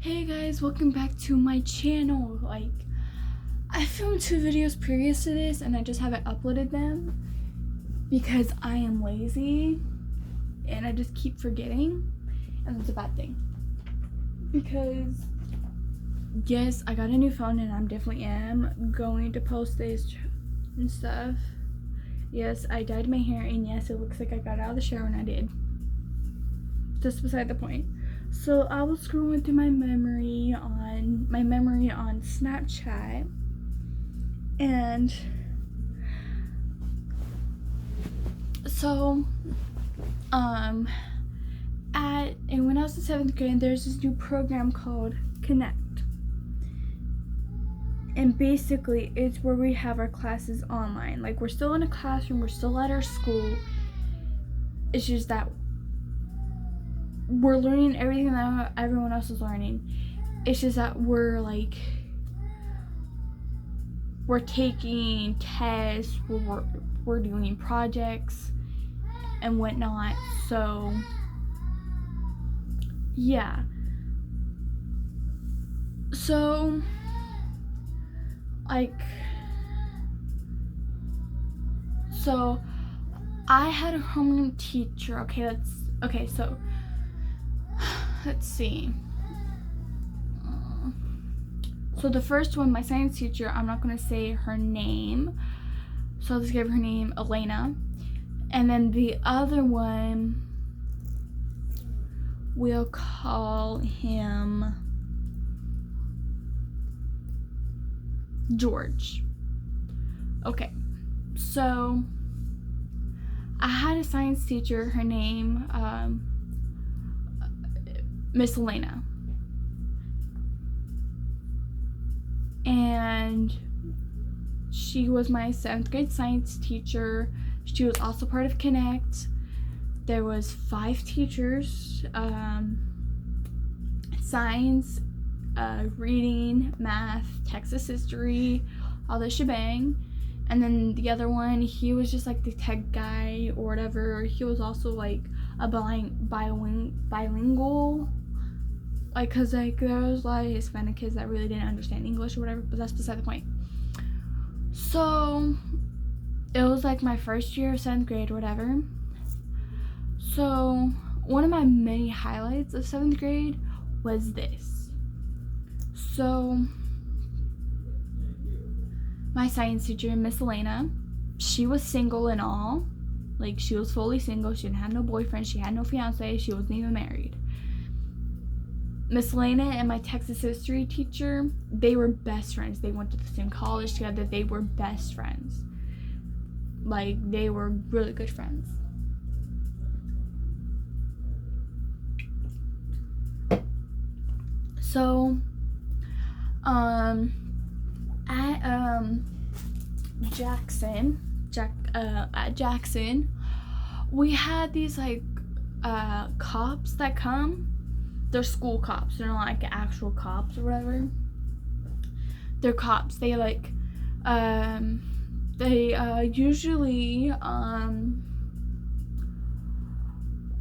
Hey guys, welcome back to my channel. I filmed 2 videos previous to this and I just haven't uploaded them because I am lazy and I just keep forgetting, and that's a bad thing. Because yes, I got a new phone and I definitely am going to post this and stuff. Yes, I dyed my hair and yes, it looks like I got out of the shower and I did. Just beside the point. So I was scrolling through my memory on Snapchat, and so when I was in 7th grade, there's this new program called Connect, and basically it's where we have our classes online. Like, we're still in a classroom, we're still at our school. It's just that we're learning everything that everyone else is learning. It's just that we're taking tests, we're doing projects and whatnot. So yeah. So I had a homeroom teacher. So let's see. So the first one, my science teacher, I'm not going to say her name, so I'll just give her name Elena. And then the other one, we'll call him George. Okay, so I had a science teacher, her name Miss Elena, and she was my 7th grade science teacher. She was also part of Connect. There was 5 teachers: science, reading, math, Texas history, all the shebang. And then the other one, he was just like the tech guy or whatever. He was also like a bilingual, because there was a lot of Hispanic kids that really didn't understand English or whatever, but that's beside the point. So it was like my first year of 7th grade or whatever. So one of my many highlights of 7th grade was this. So my science teacher, Miss Elena, she was single and all. Like, she was fully single. She didn't have no boyfriend. She had no fiance. She wasn't even married. Miss Elena and my Texas history teacher, they were best friends. They went to the same college together. They were best friends. Like, they were really good friends. So, at Jackson, we had these cops that come. They're school cops. They're not like actual cops or whatever. They're cops. They usually are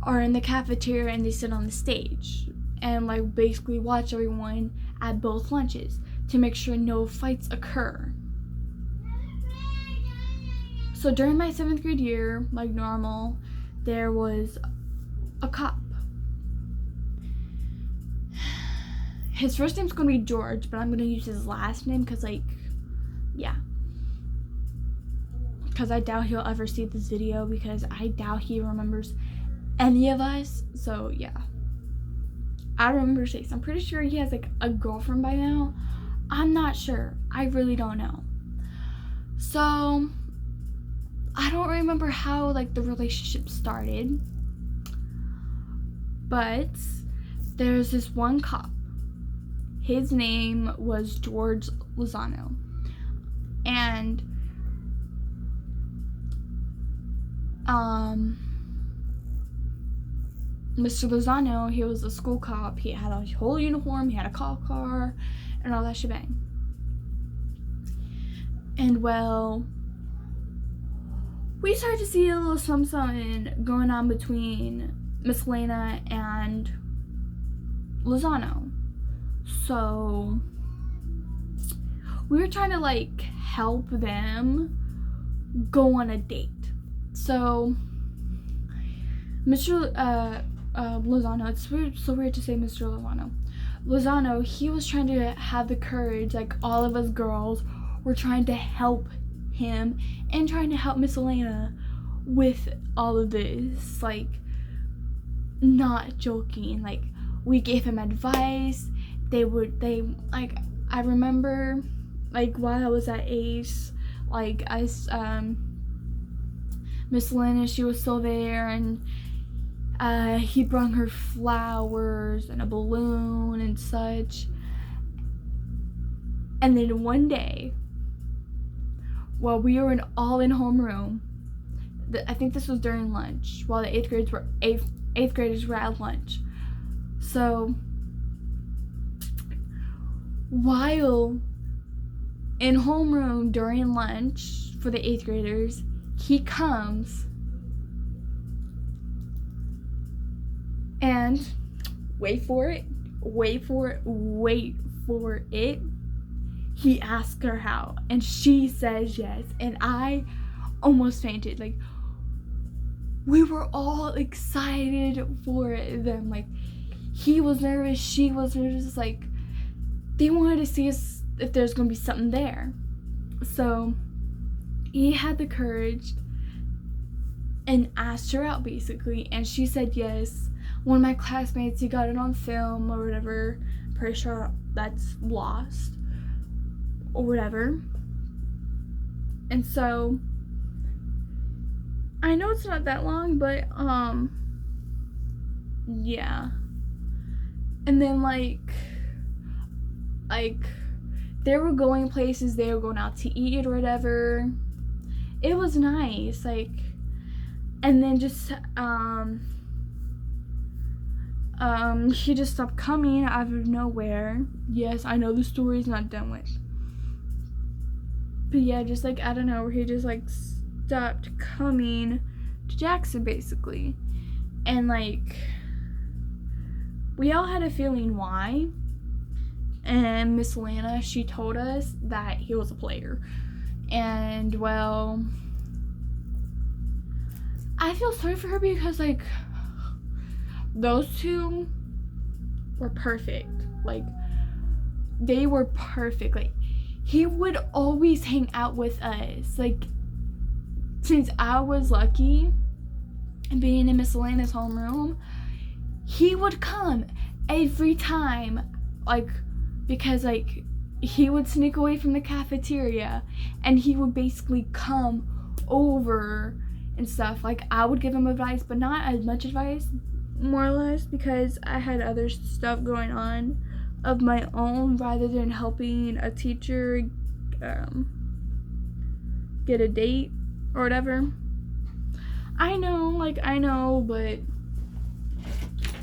in the cafeteria and they sit on the stage and basically watch everyone at both lunches to make sure no fights occur. So during my 7th grade year, like normal, there was a cop. His first name's gonna be George, but I'm gonna use his last name because because I doubt he'll ever see this video, because I doubt he remembers any of us. So yeah, I remember his face. I'm pretty sure he has a girlfriend by now. I'm not sure. I really don't know. So I don't remember how the relationship started, but there's this one cop. His name was George Lozano, and Mr. Lozano, he was a school cop. He had a whole uniform, he had a cop car, and all that shebang. And well, we started to see a little something going on between Miss Elena and Lozano. So we were trying to like help them go on a date. So Mr. Lozano, it's so weird to say Mr. Lozano, he was trying to have the courage, like all of us girls were trying to help him and trying to help Miss Elena with all of this, like not joking. Like we gave him advice. They like, I remember like while I was at Ace, like Miss Elena, she was still there, and he brought her flowers and a balloon and such. And then one day, while we were all in homeroom, I think this was during lunch, while the eighth graders were at lunch. So while in homeroom during lunch for the 8th graders, he comes and wait for it, he asks her out, and she says yes, and I almost fainted. Like, we were all excited for them. Like, he was nervous, she was nervous. Like, they wanted to see us if there's gonna be something there. So he had the courage and asked her out, basically, and she said yes. One of my classmates, he got it on film or whatever. Pretty sure that's lost or whatever. And so I know it's not that long, but yeah. And then like they were going places, they were going out to eat or whatever. It was nice, like, and then just he just stopped coming out of nowhere. Yes, I know the story's not done with, but yeah, just like out of nowhere, he just like stopped coming to Jackson, basically. And like, we all had a feeling why. And Miss Lana, she told us that he was a player. And well, I feel sorry for her because like those two were perfect. Like, they were perfect. Like, he would always hang out with us. Like, since I was lucky and being in Miss Elena's homeroom, he would come every time, like, because like he would sneak away from the cafeteria and he would basically come over and stuff. Like, I would give him advice, but not as much advice, more or less, because I had other stuff going on of my own rather than helping a teacher get a date or whatever. I know, but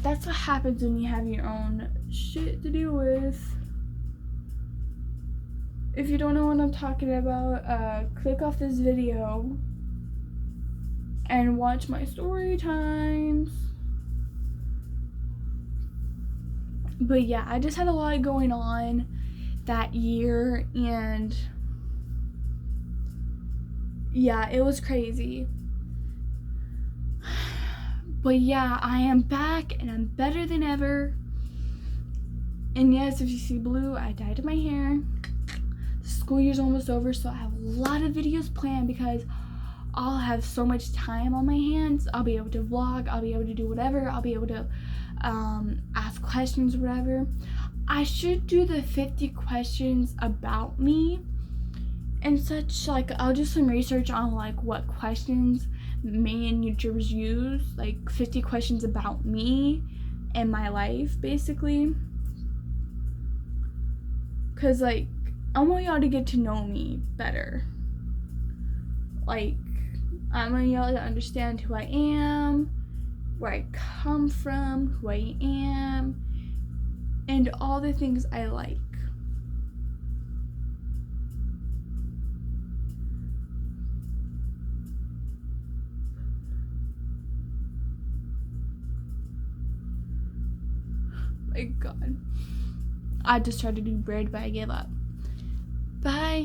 that's what happens when you have your own shit to deal with. If you don't know what I'm talking about, click off this video and watch my story times. But yeah, I just had a lot going on that year, and yeah, it was crazy. But yeah, I am back and I'm better than ever. And yes, if you see blue, I dyed my hair. School year's almost over, so I have a lot of videos planned because I'll have so much time on my hands. I'll be able to vlog, I'll be able to do whatever, I'll be able to ask questions or whatever. I should do the 50 questions about me and such. Like, I'll do some research on like what questions main YouTubers use, like 50 questions about me and my life, basically. Cause like, I want y'all to get to know me better. Like, I want y'all to understand who I am, where I come from, who I am, and all the things I like. My God. I just tried to do bread, but I gave up. Bye.